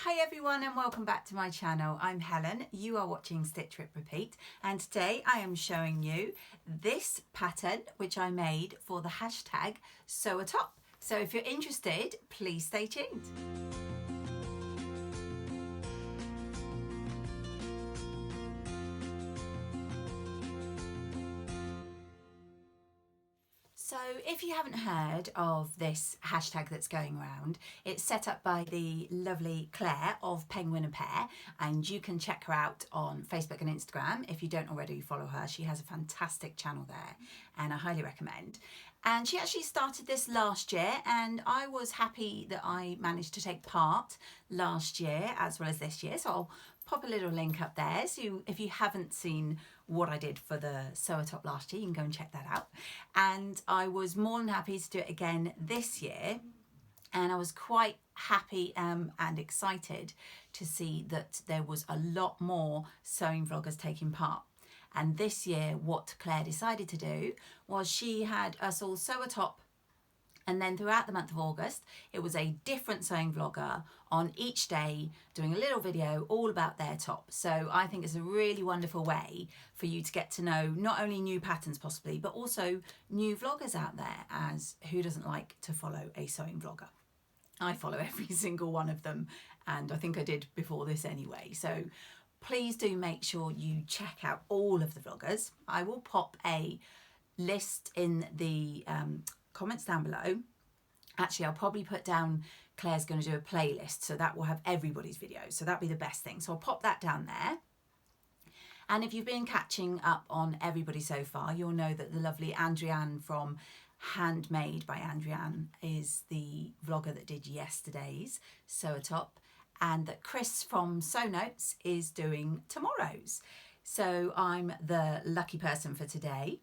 Hi everyone and welcome back to my channel. I'm Helen, you are watching Stitch Rip Repeat, and today I am showing you this pattern which I made for the hashtag Sewatop. So if you're interested, please stay tuned. So if you haven't heard of this hashtag that's going around, it's set up by the lovely Claire of Penguin and Pear, and you can check her out on Facebook and Instagram. If you don't already follow her, she has a fantastic channel there and I highly recommend. And she actually started this last year, and I was happy that I managed to take part last year as well as this year. So I'll pop a little link up there. So if you haven't seen what I did for the Sewatop last year, you can go and check that out. And I was more than happy to do it again this year. And I was quite happy and excited to see that there was a lot more sewing vloggers taking part. And this year, what Claire decided to do was she had us all sew a top, and then throughout the month of August, it was a different sewing vlogger on each day doing a little video all about their top. So I think it's a really wonderful way for you to get to know not only new patterns possibly, but also new vloggers out there, as who doesn't like to follow a sewing vlogger? I follow every single one of them, and I think I did before this anyway. So please do make sure you check out all of the vloggers. I will pop a list in the comments down below. Actually, I'll probably put down Claire's going to do a playlist, so that will have everybody's videos. So that'll be the best thing. So I'll pop that down there. And if you've been catching up on everybody so far, you'll know that the lovely Andrianne from Handmade by Andrianne is the vlogger that did yesterday's Sewatop, and that Chris from Sew Notes is doing tomorrow's. So I'm the lucky person for today.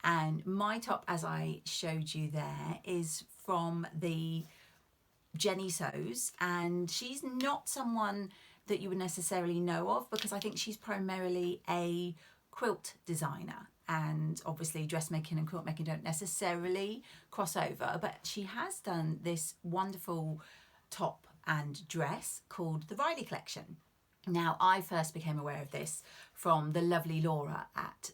And my top, as I showed you there, is from the Jenni Sews, and she's not someone that you would necessarily know of, because I think she's primarily a quilt designer, and obviously dressmaking and quilt making don't necessarily cross over, but she has done this wonderful top and dress called the Riley collection. Now, I first became aware of this from the lovely Laura at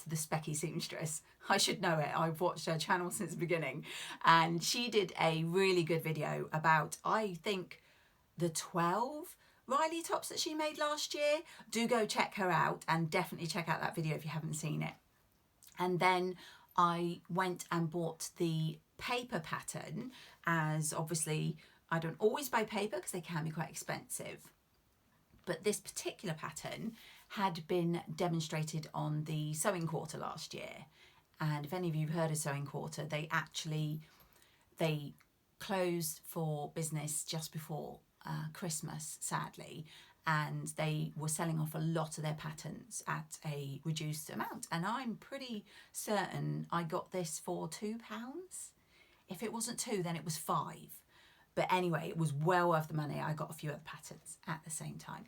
the Specky Seamstress. I should know it. I've watched her channel since the beginning, and she did a really good video about, I think, the 12 Riley tops that she made last year. Do go check her out, and definitely check out that video if you haven't seen it. And then I went and bought the paper pattern, as obviously I don't always buy paper because they can be quite expensive. But this particular pattern had been demonstrated on the Sewing Quarter last year. And if any of you have heard of Sewing Quarter, they closed for business just before Christmas, sadly. And they were selling off a lot of their patterns at a reduced amount. And I'm pretty certain I got this for £2. If it wasn't 2, then it was 5. But anyway, it was well worth the money. I got a few other patterns at the same time.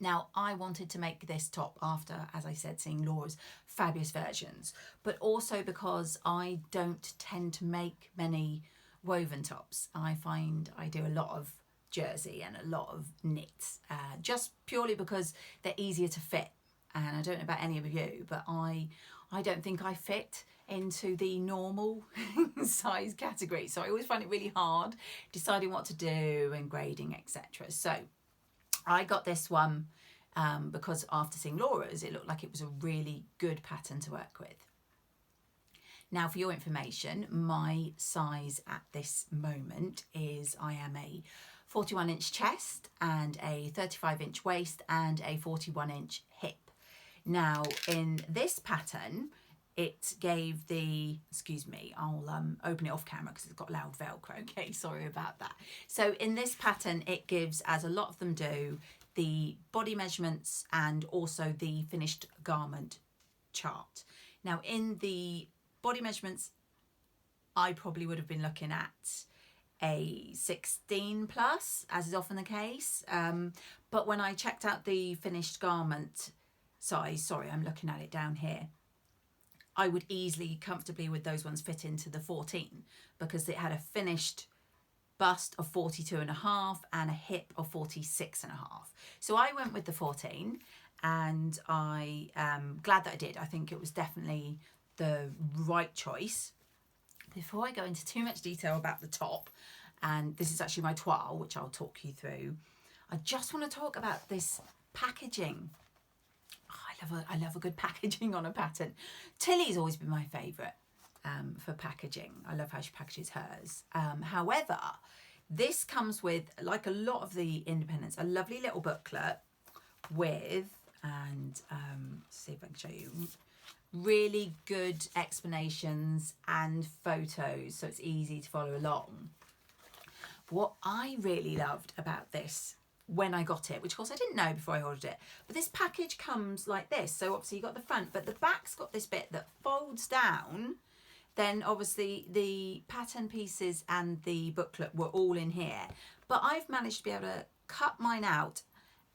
Now, I wanted to make this top after, as I said, seeing Laura's fabulous versions, but also because I don't tend to make many woven tops. I find I do a lot of jersey and a lot of knits, just purely because they're easier to fit. And I don't know about any of you, but I don't think I fit into the normal size category. So I always find it really hard deciding what to do and grading, etc. So I got this one because after seeing Laura's, it looked like it was a really good pattern to work with. Now, for your information, my size at this moment is, I am a 41-inch chest and a 35-inch waist and a 41-inch hip. Now, in this pattern, it gave the, excuse me, I'll open it off camera because it's got loud Velcro. Okay, sorry about that. So in this pattern, it gives, as a lot of them do, the body measurements and also the finished garment chart. Now, in the body measurements, I probably would have been looking at a 16 plus, as is often the case. But when I checked out the finished garment size, sorry, I'm looking at it down here, I would easily, comfortably with those ones fit into the 14, because it had a finished bust of 42.5 and a hip of 46.5. So I went with the 14, and I am glad that I did. I think it was definitely the right choice. Before I go into too much detail about the top, and this is actually my toile, which I'll talk you through, I just want to talk about this packaging. Oh, I love a good packaging on a pattern. Tilly's always been my favourite for packaging. I love how she packages hers. However, this comes with, like a lot of the independents, a lovely little booklet with, and see if I can show you, really good explanations and photos, so it's easy to follow along. What I really loved about this when I got it, which of course I didn't know before I ordered it, but this package comes like this. So obviously you've got the front, but the back's got this bit that folds down. Then obviously the pattern pieces and the booklet were all in here, but I've managed to be able to cut mine out,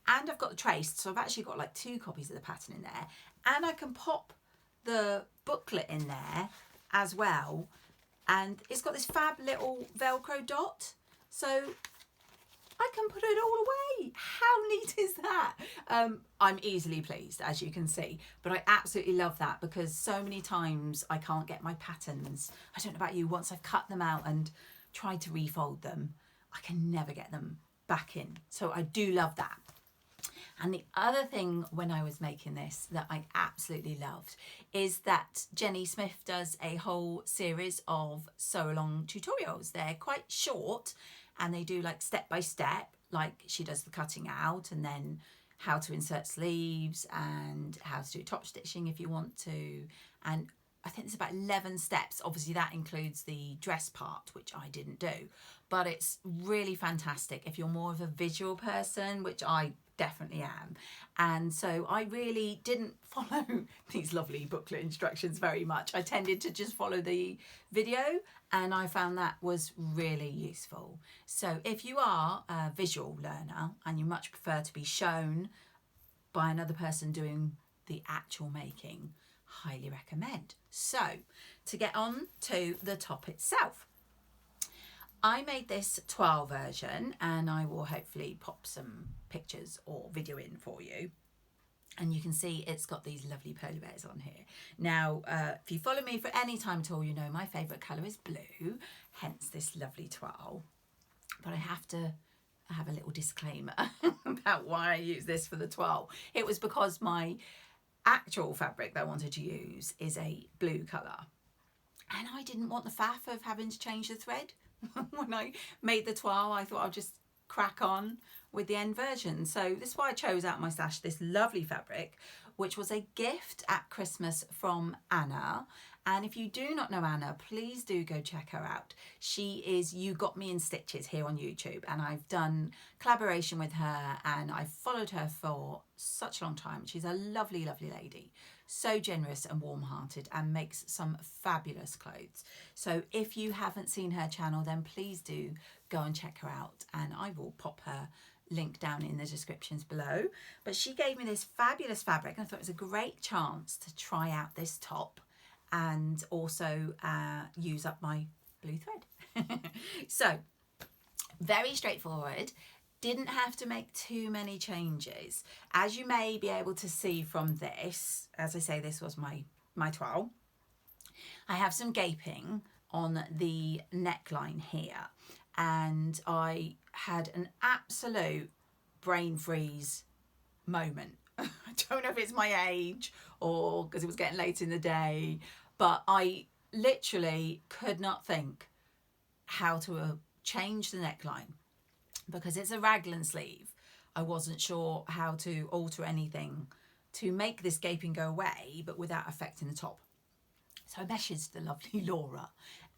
and I've got the traced, so I've actually got like 2 copies of the pattern in there, and I can pop the booklet in there as well, and it's got this fab little Velcro dot, so I can put it all away. How neat is that? I'm easily pleased, as you can see, but I absolutely love that, because so many times I can't get my patterns. I don't know about you, once I've cut them out and tried to refold them, I can never get them back in. So I do love that. And the other thing when I was making this that I absolutely loved is that Jenni Smith does a whole series of sew along tutorials. They're quite short, and they do like step by step, like she does the cutting out, and then how to insert sleeves and how to do top stitching if you want to. And I think there's about 11 steps. Obviously that includes the dress part, which I didn't do, but it's really fantastic if you're more of a visual person, which I definitely am. And so I really didn't follow these lovely booklet instructions very much. I tended to just follow the video, and I found that was really useful. So if you are a visual learner and you much prefer to be shown by another person doing the actual making, highly recommend. So to get on to the top itself, I made this toile version, and I will hopefully pop some pictures or video in for you. And you can see it's got these lovely polar bears on here. Now, if you follow me for any time at all, you know my favourite colour is blue, hence this lovely toile. But I have to have a little disclaimer about why I use this for the toile. It was because my actual fabric that I wanted to use is a blue colour, and I didn't want the faff of having to change the thread. When I made the toile, I thought I'll just crack on with the end version. So this is why I chose out my stash this lovely fabric, which was a gift at Christmas from Anna. And if you do not know Anna, please do go check her out. She is You Got Me in Stitches here on YouTube, and I've done collaboration with her, and I've followed her for such a long time. She's a lovely, lovely lady, so generous and warm-hearted, and makes some fabulous clothes. So if you haven't seen her channel, then please do go and check her out, and I will pop her link down in the descriptions below. But she gave me this fabulous fabric, and I thought it was a great chance to try out this top and also use up my blue thread. So very straightforward, didn't have to make too many changes. As you may be able to see from this, as I say, this was my toile. I have some gaping on the neckline here, and I had an absolute brain freeze moment. I don't know if it's my age or because it was getting late in the day, but I literally could not think how to change the neckline, because it's a raglan sleeve. I wasn't sure how to alter anything to make this gaping go away, but without affecting the top. So I messaged the lovely Laura,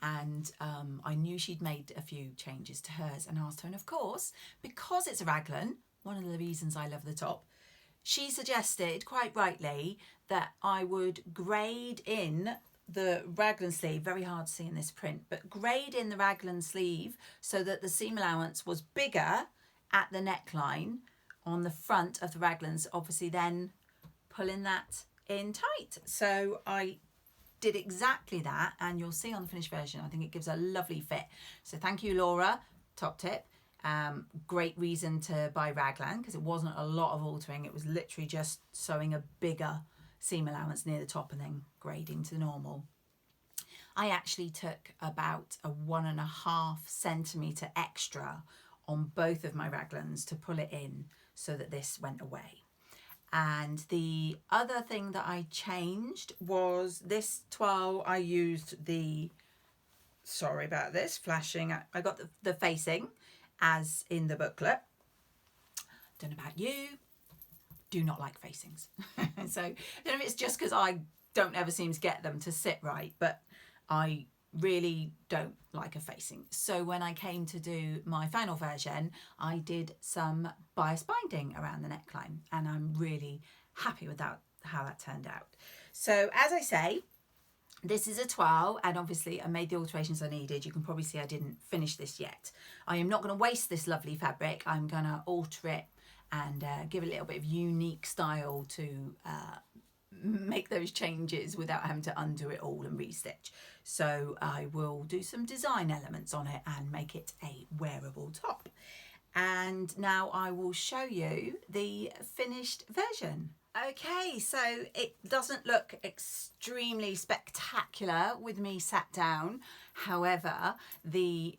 and I knew she'd made a few changes to hers, and asked her, and of course, because it's a raglan, one of the reasons I love the top, she suggested, quite rightly, that I would grade in the raglan sleeve, very hard to see in this print, but grade in the raglan sleeve so that the seam allowance was bigger at the neckline on the front of the raglans, obviously then pulling that in tight. So I did exactly that, and you'll see on the finished version, I think it gives a lovely fit. So thank you, Laura. top tip. Great reason to buy raglan because it wasn't a lot of altering. It was literally just sewing a bigger seam allowance near the top and then grading to normal. I actually took about a 1.5 centimetre extra on both of my raglans to pull it in so that this went away. And the other thing that I changed was this toile. I used the, sorry about this flashing, I got the facing as in the booklet. Don't know about you, do not like facings. So I don't know if it's just because I don't ever seem to get them to sit right, but I really don't like a facing. So when I came to do my final version, I did some bias binding around the neckline, and I'm really happy with that, how that turned out. So as I say, this is a toile, and obviously I made the alterations I needed. You can probably see I didn't finish this yet. I am not going to waste this lovely fabric. I'm going to alter it and give it a little bit of unique style to make those changes without having to undo it all and restitch. So I will do some design elements on it and make it a wearable top. And now I will show you the finished version. Okay, so it doesn't look extremely spectacular with me sat down. However, the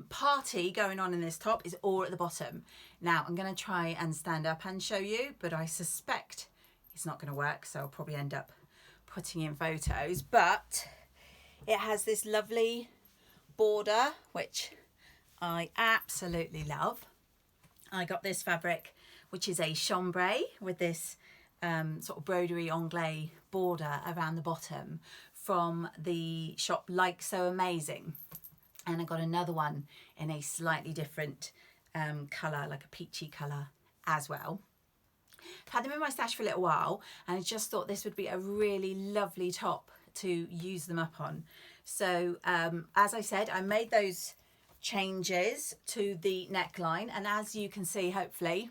party going on in this top is all at the bottom. Now I'm going to try and stand up and show you, but I suspect it's not going to work, so I'll probably end up putting in photos. But it has this lovely border, which I absolutely love. I got this fabric, which is a chambray with this sort of broderie anglais border around the bottom from the shop Like So Amazing. And I got another one in a slightly different colour, like a peachy colour as well. I've had them in my stash for a little while, and I just thought this would be a really lovely top to use them up on. So as I said, I made those changes to the neckline, and as you can see, hopefully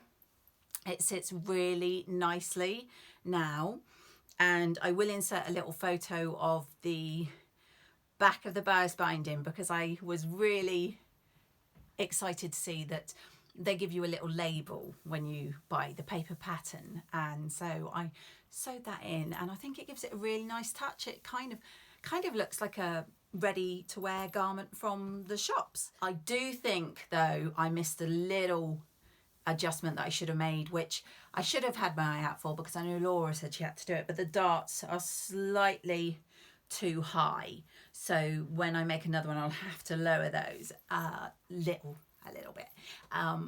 it sits really nicely now. And I will insert a little photo of the back of the bias binding because I was really excited to see that they give you a little label when you buy the paper pattern, and so I sewed that in, and I think it gives it a really nice touch. It kind of looks like a ready to wear garment from the shops. I do think though I missed a little adjustment that I should have made, which I should have had my eye out for because I know Laura said she had to do it, but the darts are slightly too high, so when I make another one I'll have to lower those a little bit.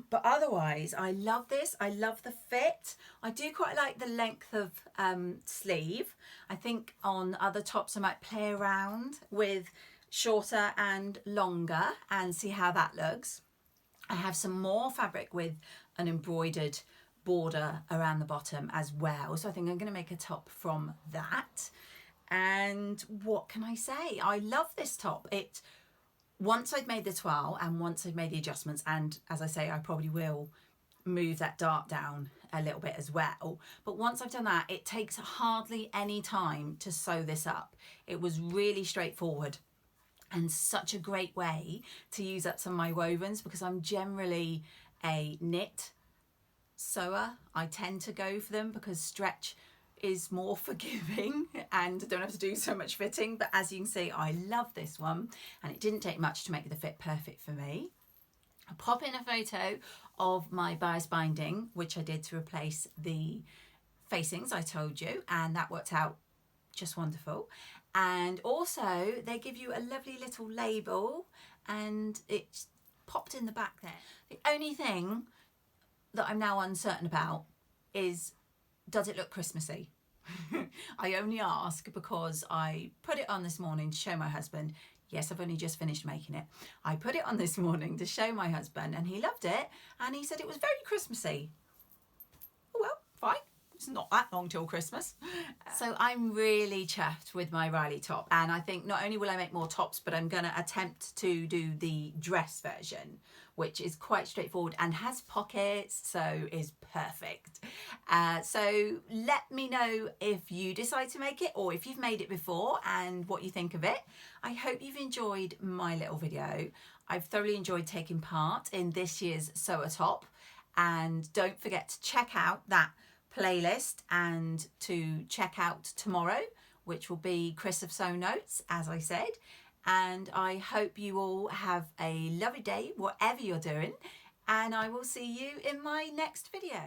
But otherwise I love this. I love the fit. I do quite like the length of sleeve. I think on other tops I might play around with shorter and longer and see how that looks. I have some more fabric with an embroidered border around the bottom as well, so I think I'm going to make a top from that. And what can I say? I love this top. It, once I'd made the toile and once I'd made the adjustments, and as I say I probably will move that dart down a little bit as well, but once I've done that it takes hardly any time to sew this up. It was really straightforward and such a great way to use up some of my wovens because I'm generally a knit sewer. I tend to go for them because stretch is more forgiving and I don't have to do so much fitting, but as you can see I love this one and it didn't take much to make the fit perfect for me. I'll pop in a photo of my bias binding, which I did to replace the facings I told you, and that worked out just wonderful. And also they give you a lovely little label and it's popped in the back there. The only thing that I'm now uncertain about is, does it look Christmassy? I only ask because I put it on this morning to show my husband. Yes, I've only just finished making it. I put it on this morning to show my husband and he loved it and he said it was very Christmassy. Oh well, fine. It's not that long till Christmas. So I'm really chuffed with my Riley top, and I think not only will I make more tops, but I'm going to attempt to do the dress version, which is quite straightforward and has pockets, so is perfect. So let me know if you decide to make it or if you've made it before and what you think of it. I hope you've enjoyed my little video. I've thoroughly enjoyed taking part in this year's Sewatop, and don't forget to check out that playlist and to check out tomorrow, which will be Chris of Sew Notes, as I said. And I hope you all have a lovely day, whatever you're doing, and I will see you in my next video.